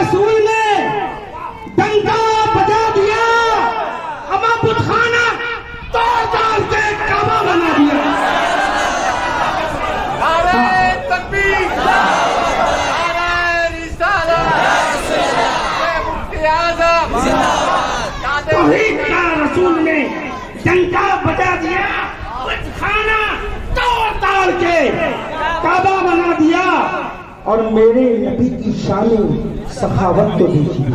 رسول نے ڈنکا بجا دیا، اما بت خانہ توڑ توڑ کے کعبہ بنا دیا۔ نعرہ تکبیر، نعرہ رسالت، مفتی اعظم، توحید کا رسول نے ڈنکا بجا دیا، بت خانہ توڑ توڑ کے کعبہ بنا دیا۔ اور میرے نبی کی شان سخاوت تو دیکھیے،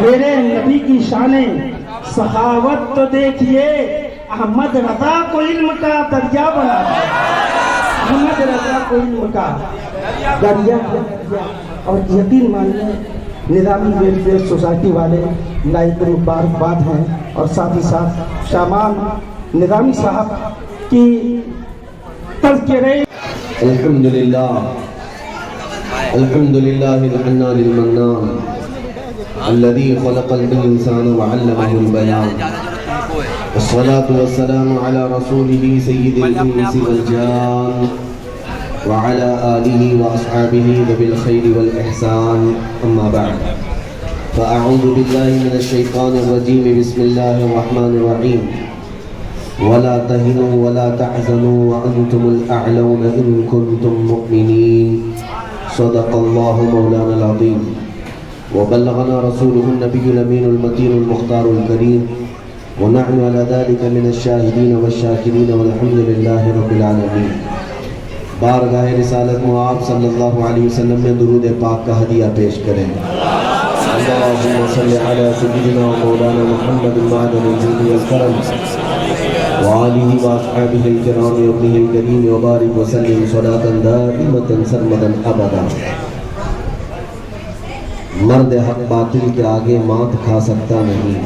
میرے نبی کی شان سخاوت تو دیکھیے، احمد رضا کو علم کا دریا بنا دیا، احمد رضا کو علم کا دریا بنا دیا۔ اور یقین مانیے نظامی ویلفیئر سوسائٹی والے لائق مبارکباد ہیں، اور ساتھ ہی ساتھ شامان نظامی صاحب کی تذکرے۔ الحمدللہ الحمدللہ الحنان المنان الذي خلق الانسان وعلمه البيان، والصلاة والسلام على رسوله سيد الانس والجان وعلى آله واصحابه ذوي الخير والاحسان، اما بعد فاعوذ بالله من الشيطان الرجيم، بسم الله الرحمن الرحيم، ولا تهنوا ولا تحزنوا وانتم الاعلون ان كنتم مؤمنين، صدق الله مولانا العظيم، وبلغنا رسوله النبي الأمين المتين المختار الكريم، ونحن على ذلك من الشاهدين والشاكرين، والحمد لله رب العالمين۔ بارگاہ رسالت معاب صلی اللہ علیہ وسلم میں درود پاک کا ہدیہ پیش کریں۔ اللہم صلی علی سیدنا مولانا محمد المعدن الجود والکرم وآلہ واصحابہ الکرام وابنہ الکریم، وبارک وسلم صلاة دائمة سرمدا ابدا۔ مرد حق باطل کے آگے مات کھا سکتا نہیں،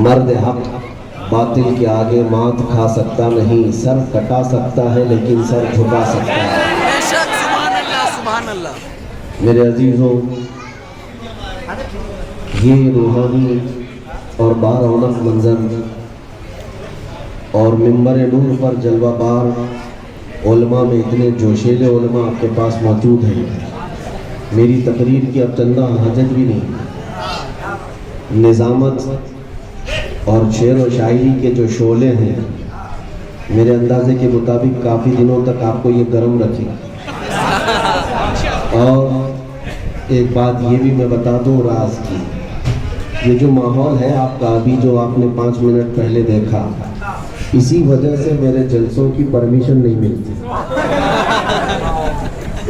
مرد حق باطل کے آگے مات کھا سکتا نہیں، سر کٹا سکتا ہے لیکن سر جھکا سکتا ہے۔ سبحان اللہ سبحان اللہ۔ میرے عزیزوں، یہ روحانی اور بارونق منظر اور منبر نور پر جلوہ بار علماء میں اتنے جوشیلے علماء آپ کے پاس موجود ہیں، میری تقریر کی اب چندہ حاجت بھی نہیں۔ نظامت اور شعر و شاعری کے جو شعلے ہیں میرے اندازے کے مطابق کافی دنوں تک آپ کو یہ گرم رکھے۔ اور ایک بات یہ بھی میں بتا دوں راز کی، یہ جو ماحول ہے آپ کا ابھی جو آپ نے 5 منٹ پہلے دیکھا، اسی وجہ سے میرے جلسوں کی پرمیشن نہیں ملتی۔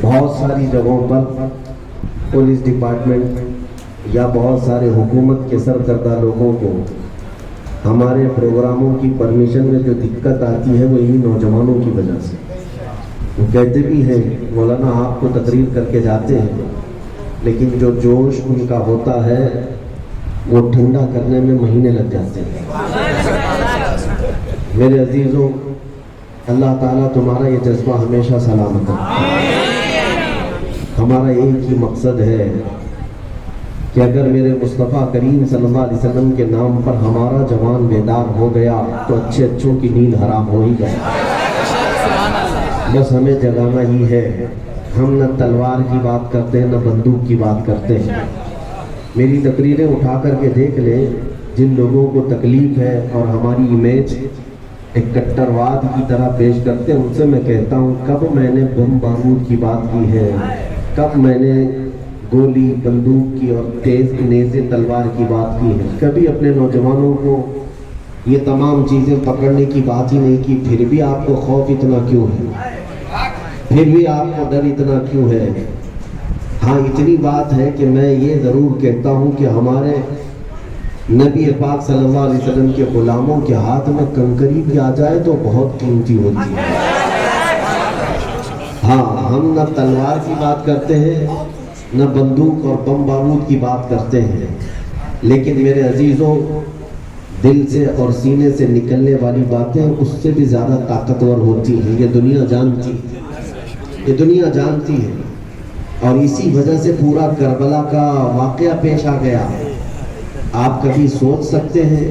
بہت ساری جگہوں پر پولیس ڈپارٹمنٹ یا بہت سارے حکومت کے سرکردہ لوگوں کو ہمارے پروگراموں کی پرمیشن میں جو دقت آتی ہے وہ انہی نوجوانوں کی وجہ سے۔ وہ کہتے بھی ہیں مولانا آپ کو تقریر کر کے جاتے ہیں، لیکن جو جوش ان کا ہوتا ہے وہ ٹھنڈا کرنے میں مہینے لگ جاتے ہیں۔ میرے عزیزوں، اللہ تعالیٰ تمہارا یہ جذبہ ہمیشہ سلامت رکھے۔ ہمارا ایک ہی مقصد ہے کہ اگر میرے مصطفیٰ کریم صلی اللہ علیہ وسلم کے نام پر ہمارا جوان بیدار ہو گیا تو اچھے اچھوں کی نیند حرام ہو ہی گئی۔ بس ہمیں جگانا ہی ہے۔ ہم نہ تلوار کی بات کرتے ہیں نہ بندوق کی بات کرتے ہیں۔ میری تقریریں اٹھا کر کے دیکھ لیں، جن لوگوں کو تکلیف ہے اور ہماری امیج ایک کٹرواد کی طرح پیش کرتے ہیں، ان سے میں کہتا ہوں کب میں نے بم بارود کی بات کی ہے، کب میں نے گولی بندوق کی اور تیز نیزے تلوار کی بات کی ہے؟ کبھی اپنے نوجوانوں کو یہ تمام چیزیں پکڑنے کی بات ہی نہیں کی۔ پھر بھی آپ کو خوف اتنا کیوں ہے؟ پھر بھی آپ کو ڈر اتنا کیوں ہے؟ ہاں اتنی بات ہے کہ میں یہ ضرور کہتا ہوں کہ ہمارے نبی پاک صلی اللہ علیہ وسلم کے غلاموں کے ہاتھ میں کنکری بھی آ جائے تو بہت قیمتی ہوتی ہے۔ ہاں ہم نہ تلوار کی بات کرتے ہیں نہ بندوق اور بم بارود کی بات کرتے ہیں، لیکن میرے عزیزوں دل سے اور سینے سے نکلنے والی باتیں اس سے بھی زیادہ طاقتور ہوتی ہیں۔ یہ دنیا جانتی ہے، یہ دنیا جانتی ہے، اور اسی وجہ سے پورا کربلا کا واقعہ پیش آ گیا۔ آپ کبھی سوچ سکتے ہیں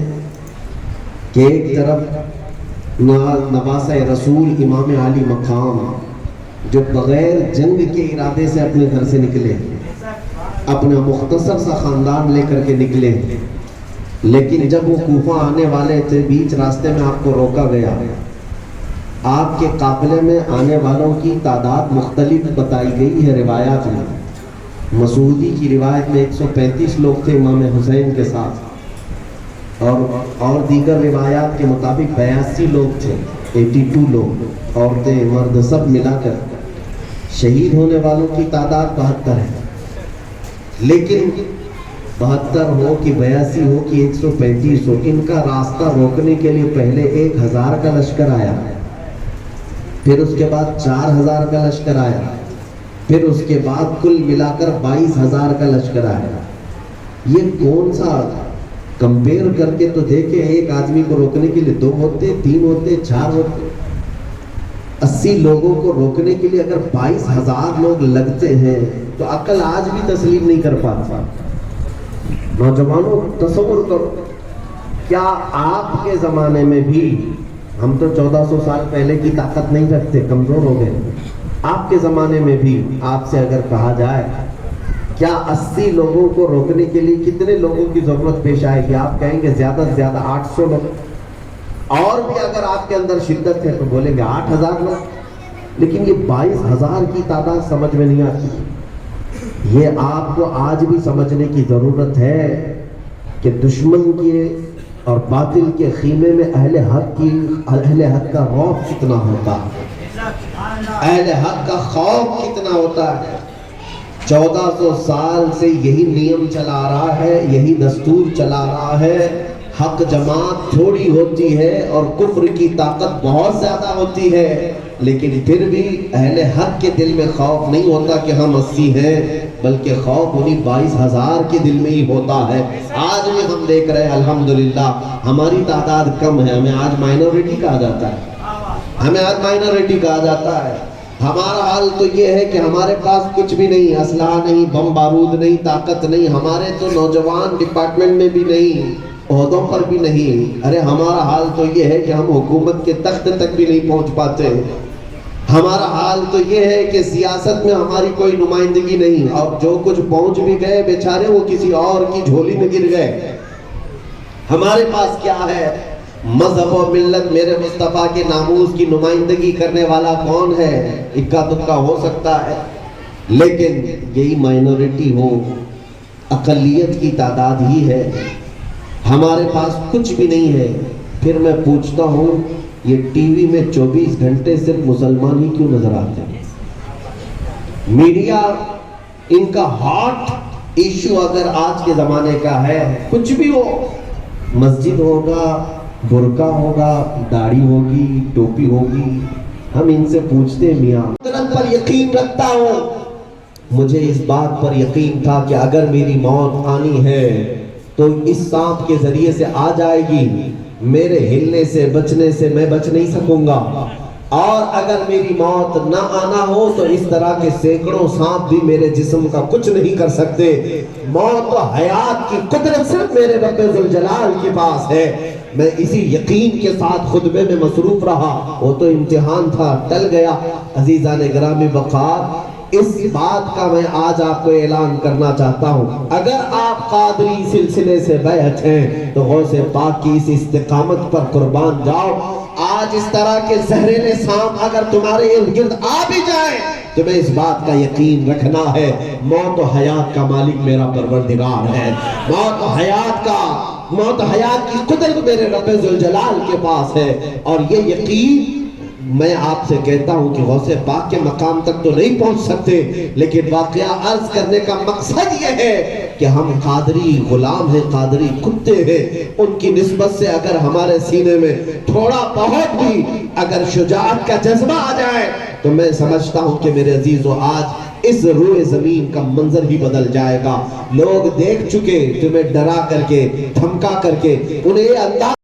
کہ ایک طرف نواسہ رسول امام عالی مقام جو بغیر جنگ کے ارادے سے اپنے گھر سے نکلے، اپنا مختصر سا خاندان لے کر کے نکلے، لیکن جب وہ کوفہ آنے والے تھے بیچ راستے میں آپ کو روکا گیا۔ آپ کے قافلے میں آنے والوں کی تعداد مختلف بتائی گئی ہے روایات میں۔ مسعودی کی روایت میں 135 لوگ تھے امام حسین کے ساتھ، اور دیگر روایات کے مطابق 82 لوگ تھے، 82 لوگ، عورتیں مرد سب ملا کر۔ شہید ہونے والوں کی تعداد 72 ہے، لیکن 72 ہو کہ 82 ہو کہ 135 ہو، ان کا راستہ روکنے کے لیے پہلے 1000 کا لشکر آیا، پھر اس کے بعد 4000 کا لشکر آیا، پھر اس کے بعد کل ملا کر 22000 کا لشکر آیا۔ یہ کون سا کمپیئر کر کے تو دیکھیں، ایک آدمی کو روکنے کے لیے 2 ہوتے، 3 ہوتے، 4 ہوتے۔ 80 لوگوں کو روکنے کے لیے اگر 22000 لوگ لگتے ہیں تو عقل آج بھی تسلیم نہیں کر پاتا۔ نوجوانوں تصور کرو، کیا آپ کے زمانے میں بھی، ہم تو 1400 سال پہلے کی طاقت نہیں رکھتے، کمزور ہو گئے، آپ کے زمانے میں بھی آپ سے اگر کہا جائے کیا 80 لوگوں کو روکنے کے لیے کتنے لوگوں کی ضرورت پیش آئے گی؟ آپ کہیں گے زیادہ سے زیادہ 800 لوگ، اور بھی اگر آپ کے اندر شدت ہے تو بولیں گے 8000 لوگ، لیکن یہ 22000 کی تعداد سمجھ میں نہیں آتی۔ یہ آپ کو آج بھی سمجھنے کی ضرورت ہے کہ دشمن کے اور باطل کے خیمے میں اہل حق کا رعب کتنا ہوتا ہے، اہل حق کا خوف کتنا ہوتا ہے۔ 1400 سال سے یہی نیم چلا رہا ہے، یہی دستور چلا رہا ہے، حق جماعت تھوڑی ہوتی ہے اور کفر کی طاقت بہت زیادہ ہوتی ہے، لیکن پھر بھی اہل حق کے دل میں خوف نہیں ہوتا کہ ہم 80 ہیں، بلکہ خوف انہیں 22000 کے دل میں ہی ہوتا ہے۔ آج بھی ہم دیکھ رہے ہیں الحمدللہ ہماری تعداد کم ہے، ہمیں آج مائنورٹی کہا جاتا ہے، ہمیں آج مائنورٹی کہا جاتا ہے۔ ہمارا حال تو یہ ہے کہ ہمارے پاس کچھ بھی نہیں، اسلحہ نہیں، بم بارود نہیں، طاقت نہیں، ہمارے تو نوجوان ڈپارٹمنٹ میں بھی نہیں، عہدوں پر بھی نہیں۔ ارے ہمارا حال تو یہ ہے کہ ہم حکومت کے تخت تک بھی نہیں پہنچ پاتے۔ ہمارا حال تو یہ ہے کہ سیاست میں ہماری کوئی نمائندگی نہیں، اور جو کچھ پہنچ بھی گئے بیچارے وہ کسی اور کی جھولی میں گر گئے۔ ہمارے پاس کیا ہے؟ مذہب و ملت میرے مصطفیٰ کے ناموس کی نمائندگی کرنے والا کون ہے؟ اکا دکا ہو سکتا ہے، لیکن یہی مائنورٹی ہو، اقلیت کی تعداد ہی ہے، ہمارے پاس کچھ بھی نہیں ہے۔ پھر میں پوچھتا ہوں یہ ٹی وی میں 24 گھنٹے صرف مسلمان ہی کیوں نظر آتے ہیں؟ میڈیا ان کا ہاٹ ایشو اگر آج کے زمانے کا ہے، کچھ بھی ہو، مسجد ہوگا، برقع ہوگا، داڑھی ہوگی، ٹوپی ہوگی، ہم ان سے پوچھتے ہیں میاں قدرت پر یقین رکھتا ہوں، مجھے اس بات پر یقین تھا کہ اگر میری موت آنی ہے تو اس سانپ کے ذریعے سے آ جائے گی، میرے ہلنے سے بچنے سے میں بچ نہیں سکوں گا، اور اگر میری موت نہ آنا ہو تو اس طرح کے سینکڑوں سانپ بھی میرے جسم کا کچھ نہیں کر سکتے۔ موت و حیات کی قدرت صرف میرے رب ذوالجلال کے پاس ہے۔ میں اسی یقین کے ساتھ خطبے میں مصروف رہا، وہ تو امتحان تھا، ٹل گیا۔ عزیزان گرامی وقار، اس بات کا میں آج آپ کو اعلان کرنا چاہتا ہوں، اگر آپ قادری سلسلے سے بیعت ہیں تو غوث پاک کی اس استقامت پر قربان جاؤ۔ آج اس طرح کے زہریلے سانپ اگر تمہارے ارد گرد آ بھی جائیں، تمہیں اس بات کا یقین رکھنا ہے موت و حیات کا مالک میرا پروردگار ہے، موت و حیات کی قدرت میرے رب ذوالجلال کے پاس ہے۔ اور یہ یقین میں آپ سے کہتا ہوں کہ غوث پاک کے مقام تک تو نہیں پہنچ سکتے، لیکن واقعہ عرض کرنے کا مقصد یہ ہے کہ ہم قادری غلام ہیں، قادری کتے ہیں، ان کی نسبت سے اگر ہمارے سینے میں تھوڑا بہت بھی اگر شجاعت کا جذبہ آ جائے تو میں سمجھتا ہوں کہ میرے عزیزو آج اس روئے زمین کا منظر ہی بدل جائے گا۔ لوگ دیکھ چکے تمہیں ڈرا کر کے، دھمکا کر کے، انہیں یہ انداز